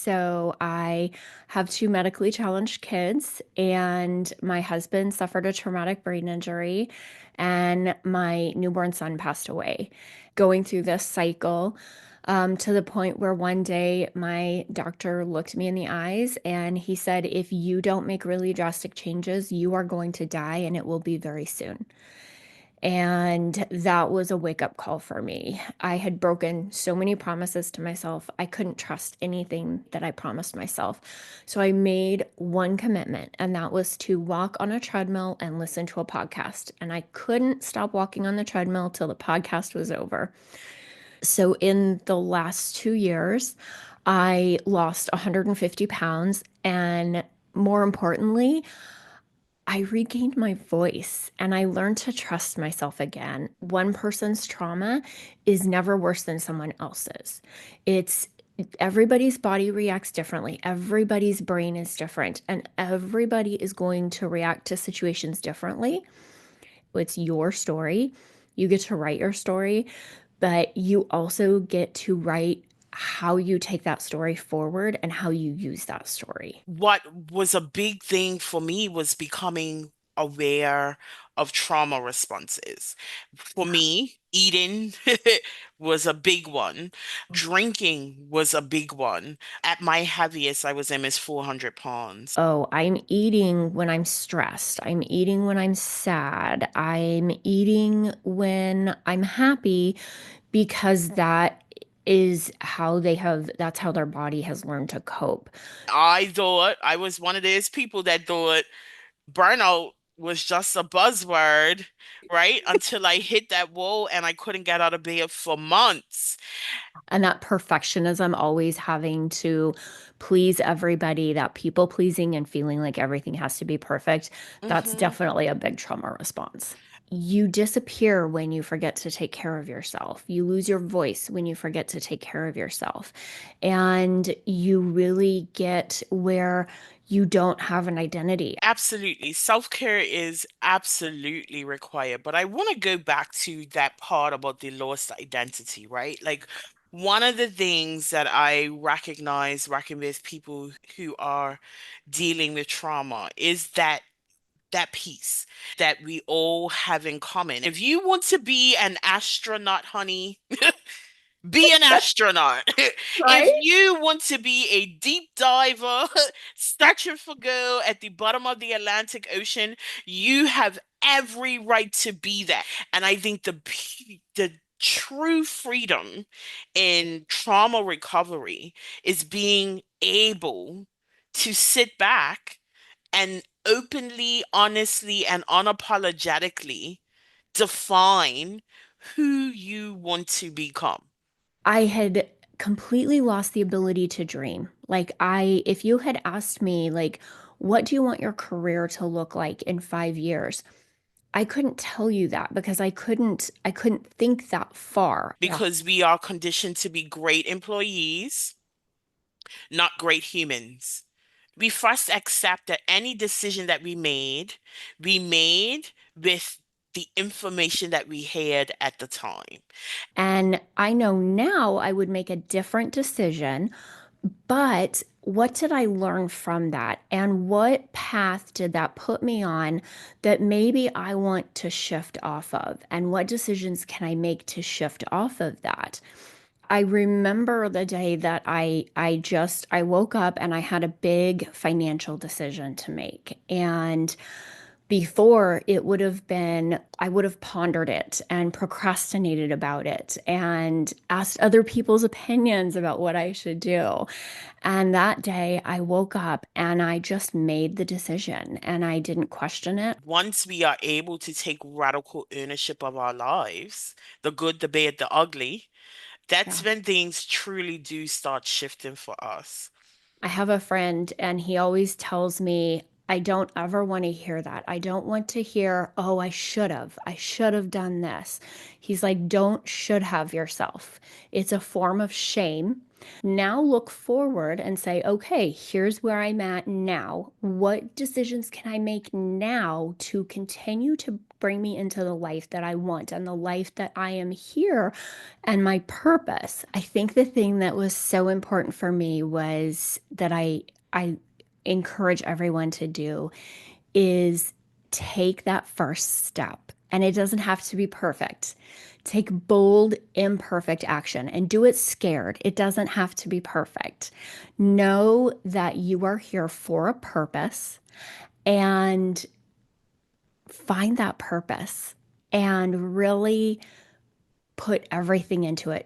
So I have two medically challenged kids, and my husband suffered a traumatic brain injury, and my newborn son passed away. Going through this cycle, to the point where one day my doctor looked me in the eyes and he said, if you don't make really drastic changes, you are going to die and it will be very soon. And that was a wake up call for me. I had broken so many promises to myself. I couldn't trust anything that I promised myself. So I made one commitment, and that was to walk on a treadmill and listen to a podcast. And I couldn't stop walking on the treadmill till the podcast was over. So in the last 2 years, I lost 150 pounds. And more importantly, I regained my voice and I learned to trust myself again. One person's trauma is never worse than someone else's. It's Everybody's body reacts differently. Everybody's brain is different, and everybody is going to react to situations differently. It's your story. You get to write your story, but you also get to write how you take that story forward and how you use that story. What was a big thing for me was becoming aware of trauma responses. For me, eating was a big one. Drinking was a big one. At my heaviest, I was almost 400 pounds. Oh, I'm eating when I'm stressed. I'm eating when I'm sad. I'm eating when I'm happy because that's how their body has learned to cope. I thought I was one of those people that thought burnout was just a buzzword, right? Until I hit that wall and I couldn't get out of bed for months. And that perfectionism, always having to please everybody, that people pleasing and feeling like everything has to be perfect, that's Hmm. definitely a big trauma response. You disappear when you forget to take care of yourself. You lose your voice when you forget to take care of yourself. And you really get where you don't have an identity. Absolutely. Self-care is absolutely required. But I want to go back to that part about the lost identity, right? Like one of the things that I recognize working with people who are dealing with trauma is that piece that we all have in common. If you want to be an astronaut, honey, be an astronaut. If Right? you want to be a deep diver, searching for gold at the bottom of the Atlantic Ocean, you have every right to be that. And I think the true freedom in trauma recovery is being able to sit back and openly, honestly, and unapologetically define who you want to become. I had completely lost the ability to dream. If you had asked me, like, what do you want your career to look like in 5 years? I couldn't tell you that because I couldn't think that far. Yeah. Because we are conditioned to be great employees, not great humans. We first accept that any decision that we made with the information that we had at the time. And I know now I would make a different decision, but what did I learn from that? And what path did that put me on that maybe I want to shift off of? And what decisions can I make to shift off of that? I remember the day that I woke up and I had a big financial decision to make. And before, it would have been, I would have pondered it and procrastinated about it and asked other people's opinions about what I should do. And that day I woke up and I just made the decision and I didn't question it. Once we are able to take radical ownership of our lives, the good, the bad, the ugly, that's Yeah. when things truly do start shifting for us. I have a friend and he always tells me I don't ever want to hear that. I don't want to hear, oh, I should have. I should have done this. He's like, don't should have yourself. It's a form of shame. Now look forward and say, okay, here's where I'm at now. What decisions can I make now to continue to bring me into the life that I want and the life that I am here and my purpose? I think the thing that was so important for me was that I encourage everyone to do is take that first step. And it doesn't have to be perfect. Take bold, imperfect action and do it scared. It doesn't have to be perfect. Know that you are here for a purpose and find that purpose and really put everything into it.